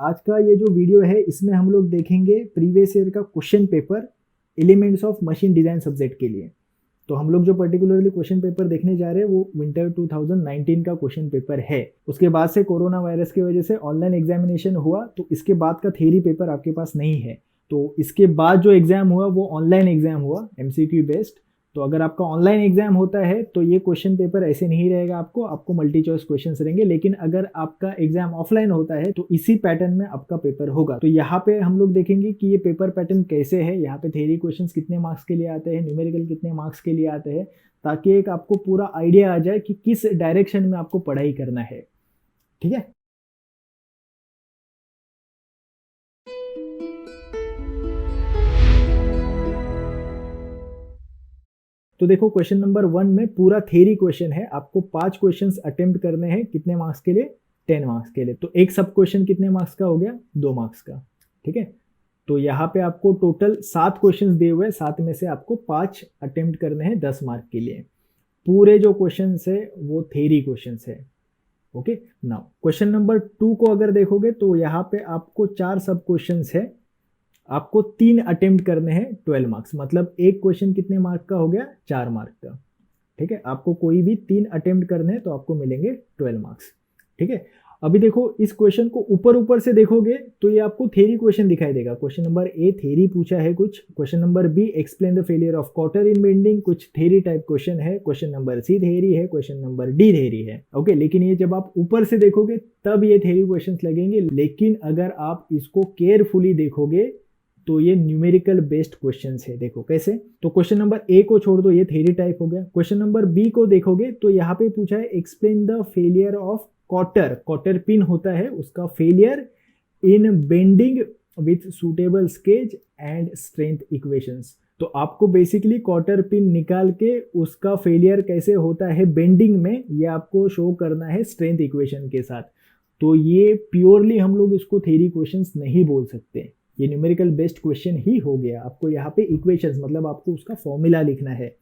आज का ये जो वीडियो है इसमें हम लोग देखेंगे प्रीवियस ईयर का question paper elements of machine design subject के लिए। तो हम लोग जो पर्टिकुलरली क्वेश्चन पेपर देखने जा रहे हैं वो विंटर 2019 का क्वेश्चन पेपर है। उसके बाद से कोरोना वायरस की वजह से ऑनलाइन एग्जामिनेशन हुआ, तो इसके बाद का थ्योरी पेपर आपके पास नहीं है। तो इसके बाद जो एग्जाम हुआ वो ऑनलाइन एग्जाम हुआ, एमसीक्यू बेस्ड। तो अगर आपका ऑनलाइन एग्जाम होता है तो ये क्वेश्चन पेपर ऐसे नहीं रहेगा, आपको मल्टी चॉइस क्वेश्चंस रहेंगे। लेकिन अगर आपका एग्जाम ऑफलाइन होता है तो इसी पैटर्न में आपका पेपर होगा। तो यहाँ पे हम लोग देखेंगे कि ये पेपर पैटर्न कैसे है, यहाँ पे थ्योरी क्वेश्चंस कितने मार्क्स के लिए आते हैं, न्यूमेरिकल कितने मार्क्स के लिए आते हैं, ताकि एक आपको पूरा आइडिया आ जाए कि किस डायरेक्शन में आपको पढ़ाई करना है। ठीक है। तो देखो क्वेश्चन नंबर 1 में पूरा थ्योरी क्वेश्चन है। आपको 5 क्वेश्चंस अटेम्प्ट करने हैं। कितने मार्क्स के लिए? 10 मार्क्स के लिए। तो एक सब क्वेश्चन कितने मार्क्स का हो गया? 2 मार्क्स का। ठीक है। तो यहाँ पे आपको टोटल 7 क्वेश्चंस दिए हुए हैं, 7 में से आपको 5 अटेम्प्ट करने हैं 10 मार्क के लिए। पूरे जो क्वेश्चन है वो थ्योरी क्वेश्चन है। ओके। नाउ क्वेश्चन नंबर 2 को अगर देखोगे तो यहाँ पे आपको 4 सब क्वेश्चन है। आपको 3 अटेम्प्ट करने हैं 12 मार्क्स, मतलब एक क्वेश्चन कितने मार्क का हो गया? 4 मार्क का। ठीक है। आपको कोई भी 3 अटेम्प्ट करने हैं तो आपको मिलेंगे 12 मार्क्स। ठीक है। अभी देखो इस क्वेश्चन को ऊपर ऊपर से देखोगे तो ये आपको थ्योरी क्वेश्चन दिखाई देगा। क्वेश्चन नंबर ए थ्योरी पूछा है कुछ, question number B explain the failure of cotter in bending, कुछ थ्योरी टाइप क्वेश्चन है, क्वेश्चन नंबर सी थ्योरी है, क्वेश्चन नंबर डी थ्योरी है। ओके। लेकिन ये जब आप ऊपर से देखोगे तब ये थ्योरी क्वेश्चन लगेंगे, लेकिन अगर आप इसको केयरफुली देखोगे तो ये न्यूमेरिकल बेस्ड क्वेश्चंस है। देखो कैसे। तो क्वेश्चन नंबर ए को छोड़ दो, ये थ्योरी टाइप हो गया। क्वेश्चन नंबर बी को देखोगे तो यहाँ पे पूछा है explain the failure of cotter, cotter pin होता है उसका failure in bending with suitable sketch and strength equations. तो आपको बेसिकली कॉटर पिन निकाल के उसका फेलियर कैसे होता है बेंडिंग में, ये आपको शो करना है स्ट्रेंथ इक्वेशन के साथ। तो ये प्योरली हम लोग इसको थ्योरी क्वेश्चंस नहीं बोल सकते, ये न्यूमेरिकल बेस्ड क्वेश्चन ही हो गया। आपको यहाँ पे इक्वेशंस मतलब आपको उसका फॉर्मूला लिखना है।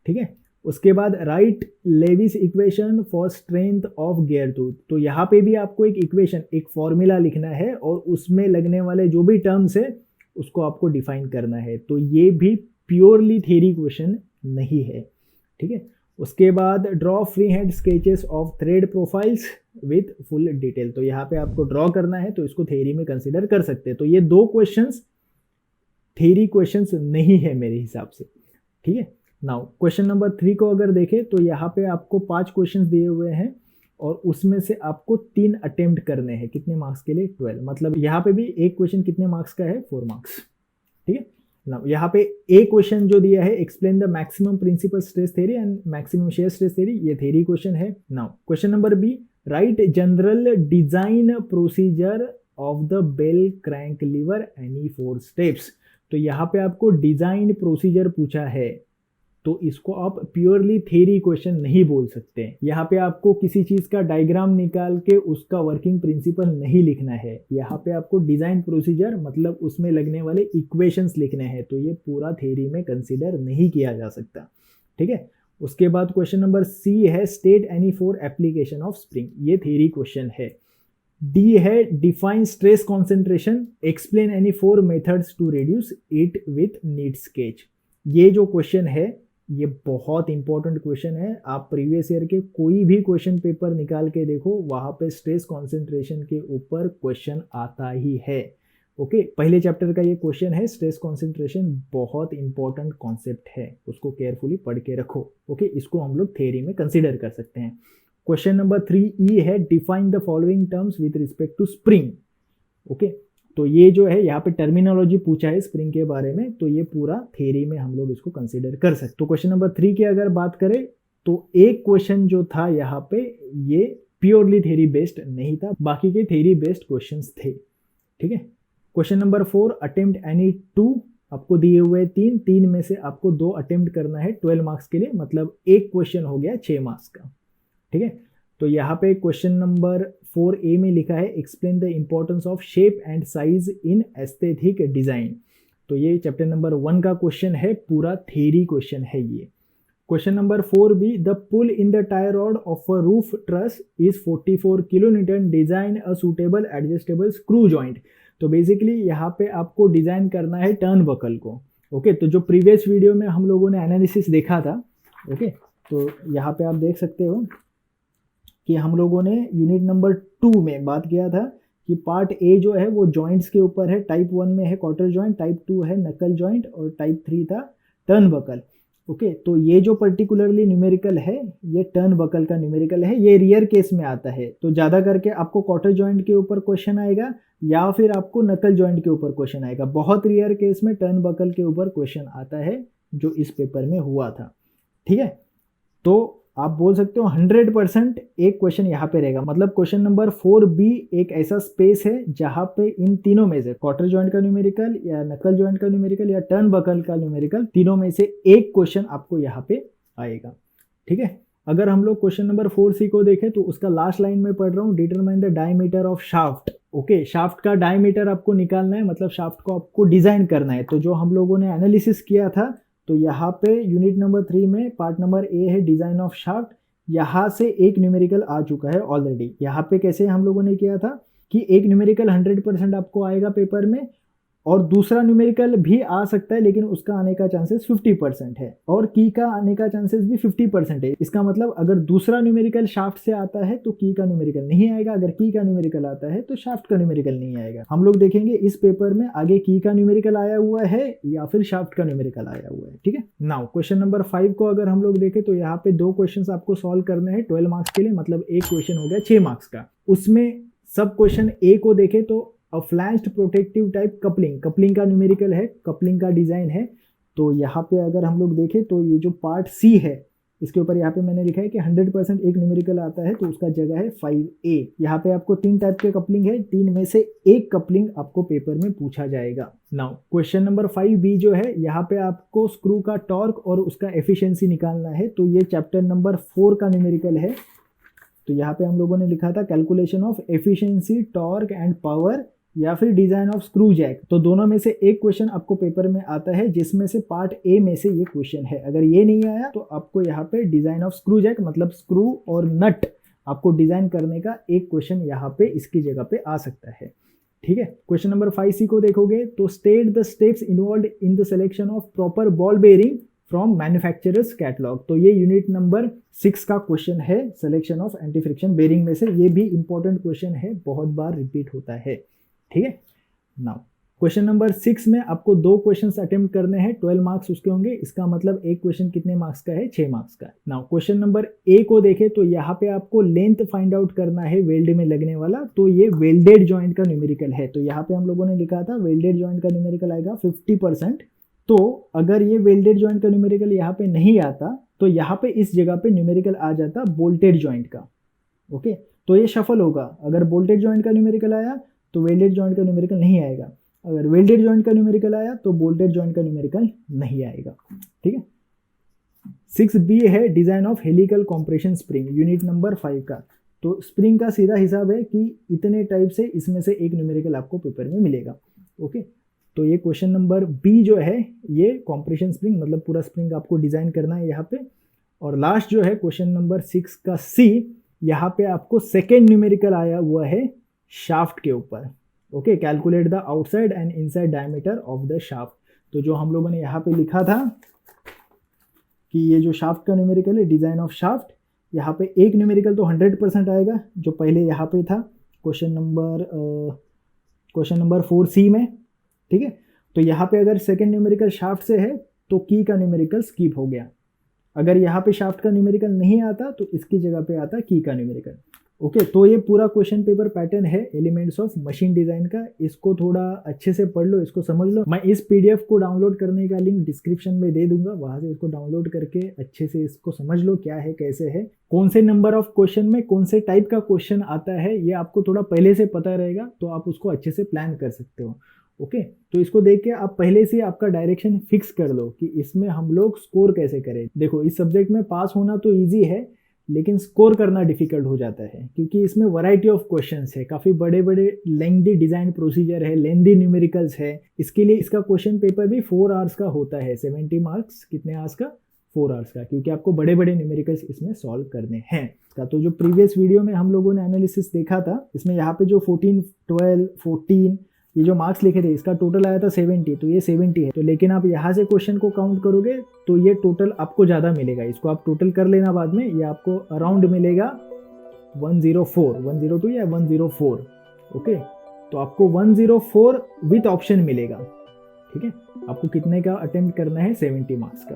ठीक है। उसके बाद write Lewis equation for strength of gear tooth. तो यहाँ पे भी आपको एक इक्वेशन, एक फॉर्मूला लिखना है और उसमें लगने वाले जो भी टर्म्स है उसको आपको डिफाइन करना है। तो ये भी प्योरली थ्योरी क्वेश्चन नहीं है। ठीक है। उसके बाद draw free hand sketches of thread profiles with full detail. तो यहाँ पे आपको ड्रॉ करना है तो इसको थ्योरी में कंसीडर कर सकते हैं। तो ये 2 क्वेश्चंस थ्योरी क्वेश्चंस नहीं है मेरे हिसाब से। ठीक है। नाउ क्वेश्चन नंबर 3 को अगर देखें तो यहाँ पे आपको 5 क्वेश्चंस दिए हुए हैं और उसमें से आपको 3 अटेम्प्ट करने हैं। कितने मार्क्स के लिए? 12। मतलब यहाँ पे भी एक क्वेश्चन कितने मार्क्स का है? 4 मार्क्स। ठीक है। नाउ यहाँ पे ए क्वेश्चन जो दिया है explain the maximum principal stress theory and maximum shear stress theory, ये थ्योरी क्वेश्चन है। Now question number B write general design procedure of the bell crank lever any 4 steps. तो यहाँ पे आपको डिजाइन प्रोसीजर पूछा है, तो इसको आप प्योरली थ्योरी क्वेश्चन नहीं बोल सकते। यहाँ पे आपको किसी चीज का डायग्राम निकाल के उसका वर्किंग प्रिंसिपल नहीं लिखना है। यहाँ पे आपको डिजाइन प्रोसीजर मतलब उसमें लगने वाले इक्वेशंस लिखने हैं। तो ये पूरा थ्योरी में कंसीडर नहीं किया जा सकता। ठीक है। उसके बाद क्वेश्चन नंबर सी है state any 4 application of spring, ये थ्योरी क्वेश्चन है। डी है define stress concentration, explain any 4 methods to reduce it with neat sketch. ये जो क्वेश्चन है ये बहुत इंपॉर्टेंट क्वेश्चन है। आप प्रीवियस ईयर के कोई भी क्वेश्चन पेपर निकाल के देखो, वहां पे स्ट्रेस कॉन्सेंट्रेशन के ऊपर क्वेश्चन आता ही है। ओके। पहले चैप्टर का ये क्वेश्चन है स्ट्रेस कॉन्सेंट्रेशन, बहुत इंपॉर्टेंट कॉन्सेप्ट है, उसको केयरफुली पढ़ के रखो। ओके। इसको हम लोग थ्योरी में कंसिडर कर सकते हैं। क्वेश्चन नंबर 3 है define the following terms with respect to spring. Okay. तो ये जो है यहाँ पे टर्मिनोलॉजी पूछा है स्प्रिंग के बारे में, तो ये पूरा थ्योरी में हम लोग इसको कंसीडर कर सकते। तो क्वेश्चन नंबर 3 की अगर बात करें तो एक क्वेश्चन जो था यहाँ पे ये प्योरली थ्योरी बेस्ड नहीं था, बाकी के थ्योरी बेस्ड क्वेश्चंस थे। ठीक है। क्वेश्चन नंबर 4 अटेम्प्ट एनी 2, आपको दिए हुए 3 में से आपको 2 अटेम्प्ट करना है 12 मार्क्स के लिए, मतलब एक क्वेश्चन हो गया 6 मार्क्स का। ठीक है। तो यहाँ पे क्वेश्चन नंबर 4A में लिखा है explain the importance of shape and size in aesthetic design. तो ये चैप्टर नंबर 1 का क्वेश्चन है, पूरा थ्योरी क्वेश्चन है ये। Question number 4b, the pull in the tie rod of a roof truss is 44 kilo newton, design a suitable adjustable screw joint. तो basically यहाँ पे आपको डिजाइन करना है टर्न बकल को। ओके, तो जो प्रीवियस वीडियो में हम लोगों ने एनालिसिस देखा था, ओके, तो यहाँ पे आप देख सकते हो कि हम लोगों ने यूनिट नंबर 2 में बात किया था कि पार्ट ए जो है वो जॉइंट्स के ऊपर है। टाइप 1 में है क्वार्टर जॉइंट, टाइप 2 है नकल जॉइंट और टाइप 3 था टर्न बकल। ओके, तो ये जो पर्टिकुलरली न्यूमेरिकल है ये टर्न बकल का न्यूमेरिकल है, ये रियर केस में आता है। तो ज़्यादा करके आपको क्वार्टर जॉइंट के ऊपर क्वेश्चन आएगा या फिर आपको नकल जॉइंट के ऊपर क्वेश्चन आएगा। बहुत रियर केस में टर्न बकल के ऊपर क्वेश्चन आता है जो इस पेपर में हुआ था। ठीक है, तो आप बोल सकते हो 100% एक क्वेश्चन यहाँ पे रहेगा। मतलब क्वेश्चन नंबर 4b एक ऐसा स्पेस है जहाँ पे इन तीनों में से क्वार्टर जॉइंट का न्यूमेरिकल या नकल जॉइंट का न्यूमेरिकल या टर्न बकल का न्यूमेरिकल, तीनों में से एक क्वेश्चन आपको यहाँ पे आएगा। ठीक है, अगर हम लोग क्वेश्चन नंबर 4c को देखें तो उसका लास्ट लाइन में पढ़ रहा हूँ, determine the diameter of shaft. Okay, shaft का डायमीटर आपको निकालना है, मतलब शाफ्ट को आपको डिजाइन करना है। तो जो हम लोगों ने एनालिसिस किया था, तो यहाँ पे यूनिट नंबर 3 में पार्ट नंबर ए है डिजाइन ऑफ शाफ्ट, यहाँ से एक न्यूमेरिकल आ चुका है ऑलरेडी। यहाँ पे कैसे हम लोगों ने किया था कि एक न्यूमेरिकल 100% आपको आएगा पेपर में और दूसरा न्यूमेरिकल भी आ सकता है, लेकिन उसका आने का चांसेस 50% है और की का आने का चांसेस भी 50% है। इसका मतलब अगर दूसरा न्यूमेरिकल शाफ्ट से आता है तो की का न्यूमेरिकल नहीं आएगा, अगर की का न्यूमेरिकल आता है तो शाफ्ट का न्यूमेरिकल नहीं आएगा। हम लोग देखेंगे इस पेपर में आगे की का न्यूमेरिकल आया हुआ है या फिर शाफ्ट का न्यूमेरिकल आया हुआ है। ठीक है, नाउ क्वेश्चन नंबर 5 को अगर हम लोग देखें तो यहाँ पे 2 क्वेश्चन आपको सॉल्व करने हैं 12 मार्क्स के लिए, मतलब एक क्वेश्चन हो गया 6 मार्क्स का। उसमें सब क्वेश्चन ए को देखें तो अ फ्लैंज्ड प्रोटेक्टिव टाइप कपलिंग, कपलिंग का न्यूमेरिकल है, कपलिंग का डिजाइन है। तो यहाँ पे अगर हम लोग देखें तो ये जो पार्ट सी है इसके ऊपर यहाँ पे मैंने लिखा है कि 100% एक न्यूमेरिकल आता है, तो उसका जगह है 5A। यहाँ पे आपको 3 टाइप के कपलिंग है, 3 में से एक कपलिंग आपको पेपर में पूछा जाएगा। नाउ क्वेश्चन नंबर 5B जो है, यहाँ पे आपको स्क्रू का टॉर्क और उसका एफिशिएंसी निकालना है। तो ये चैप्टर नंबर 4 का न्यूमेरिकल है। तो यहाँ पे हम लोगों ने लिखा था calculation of efficiency, torque and power या फिर डिजाइन ऑफ स्क्रू जैक। तो दोनों में से एक क्वेश्चन आपको पेपर में आता है जिसमें से पार्ट ए में से ये क्वेश्चन है। अगर ये नहीं आया तो आपको यहाँ पे डिजाइन ऑफ स्क्रू जैक मतलब स्क्रू और नट आपको डिजाइन करने का एक क्वेश्चन यहाँ पे इसकी जगह पे आ सकता है। ठीक है, क्वेश्चन नंबर 5C को देखोगे तो state the steps involve in the selection of proper ball bearing from manufacturers catalogue. तो ये यूनिट नंबर 6 का क्वेश्चन है, selection of anti friction bearing में से। ये भी इंपॉर्टेंट क्वेश्चन है, बहुत बार रिपीट होता है। ठीक है, नाउ क्वेश्चन नंबर 6 में आपको 2 क्वेश्चंस अटेम्प्ट करने हैं, 12 मार्क्स उसके होंगे। इसका मतलब एक क्वेश्चन कितने मार्क्स का है, 6 मार्क्स का। नाउ क्वेश्चन नंबर ए को देखें तो यहाँ पे आपको लेंथ फाइंड आउट करना है वेल्ड में लगने वाला। तो ये वेल्डेड जॉइंट का न्यूमेरिकल है। तो यहाँ पे हम लोगों ने लिखा था वेल्डेड जॉइंट का न्यूमेरिकल आएगा 50%। तो अगर ये वेल्डेड जॉइंट का न्यूमेरिकल यहाँ पे नहीं आता तो यहाँ पे इस जगह पे न्यूमेरिकल आ जाता बोल्टेड जॉइंट का। ओके, तो ये शफल होगा। अगर बोल्टेड जॉइंट का न्यूमेरिकल आया तो वेल्डेड जॉइंट का न्यूमेरिकल नहीं आएगा, अगर वेल्डेड जॉइंट का न्यूमेरिकल आया तो बोल्टेड जॉइंट का न्यूमेरिकल नहीं आएगा। ठीक है, 6B है design of helical compression spring, unit number 5 का। तो स्प्रिंग का सीधा हिसाब है कि इतने टाइप से इसमें से एक न्यूमेरिकल आपको पेपर में मिलेगा। ओके, तो ये क्वेश्चन नंबर बी जो है ये कॉम्प्रेशन स्प्रिंग मतलब पूरा स्प्रिंग आपको डिजाइन करना है यहाँ पे। और लास्ट जो है क्वेश्चन नंबर 6 का सी, यहाँ पे आपको सेकेंड न्यूमेरिकल आया हुआ है शाफ्ट के ऊपर। Okay, calculate the outside and inside diameter of the shaft. तो जो हम लोगों ने यहाँ पे लिखा था कि ये जो शाफ्ट का न्यूमेरिकल है डिजाइन ऑफ शाफ्ट, यहाँ पे एक न्यूमेरिकल तो 100% आएगा जो पहले यहाँ पे था क्वेश्चन नंबर 4C में। ठीक है, तो यहाँ पे अगर सेकेंड न्यूमेरिकल शाफ्ट से है तो की का न्यूमेरिकल स्किप हो गया। अगर यहाँ पे शाफ्ट का न्यूमेरिकल नहीं आता तो इसकी जगह पे आता की का न्यूमेरिकल। ओके, तो ये पूरा क्वेश्चन पेपर पैटर्न है एलिमेंट्स ऑफ मशीन डिजाइन का। इसको थोड़ा अच्छे से पढ़ लो, इसको समझ लो। मैं इस PDF को डाउनलोड करने का लिंक डिस्क्रिप्शन में दे दूंगा, वहां से इसको डाउनलोड करके अच्छे से इसको समझ लो क्या है कैसे है, कौन से नंबर ऑफ क्वेश्चन में कौन से टाइप का क्वेश्चन आता है, ये आपको थोड़ा पहले से पता रहेगा तो आप उसको अच्छे से प्लान कर सकते हो। ओके, तो इसको देख के आप पहले से आपका डायरेक्शन फिक्स कर लो कि इसमें हम लोग स्कोर कैसे करें। देखो, इस सब्जेक्ट में पास होना तो ईजी है लेकिन स्कोर करना डिफिकल्ट हो जाता है क्योंकि इसमें वैरायटी ऑफ क्वेश्चंस है, काफ़ी बड़े बड़े लेंथी डिज़ाइन प्रोसीजर है, लेंथी न्यूमेरिकल्स है। इसके लिए इसका क्वेश्चन पेपर भी 4 आवर्स का होता है। 70 मार्क्स कितने आवर्स का, 4 आवर्स का, क्योंकि आपको बड़े बड़े न्यूमेरिकल्स इसमें सॉल्व करने हैं का। तो जो प्रीवियस वीडियो में हम लोगों ने एनालिसिस देखा था, इसमें यहाँ पे जो 14, 12, 14 ये जो मार्क्स लिखे थे, इसका टोटल आया था 70, तो ये 70 है। तो लेकिन आप यहाँ से क्वेश्चन को काउंट करोगे तो ये टोटल आपको ज़्यादा मिलेगा। इसको आप टोटल कर लेना बाद में, ये आपको अराउंड मिलेगा 104, 102 या 104। ओके, तो आपको 104 विथ ऑप्शन मिलेगा। ठीक है, आपको कितने का अटेम्प्ट करना है? 70 मार्क्स का।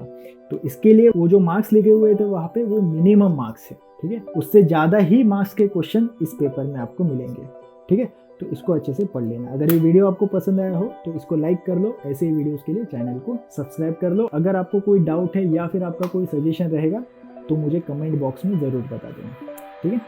तो इसके लिए वो जो मार्क्स लिखे हुए थे वहाँ पे वो मिनिमम मार्क्स है। ठीक है, उससे ज़्यादा ही मार्क्स के क्वेश्चन इस पेपर में आपको मिलेंगे। ठीक है, तो इसको अच्छे से पढ़ लेना। अगर ये वीडियो आपको पसंद आया हो तो इसको लाइक कर लो, ऐसे ही वीडियोस के लिए चैनल को सब्सक्राइब कर लो। अगर आपको कोई डाउट है या फिर आपका कोई सजेशन रहेगा तो मुझे कमेंट बॉक्स में ज़रूर बता देना। ठीक है।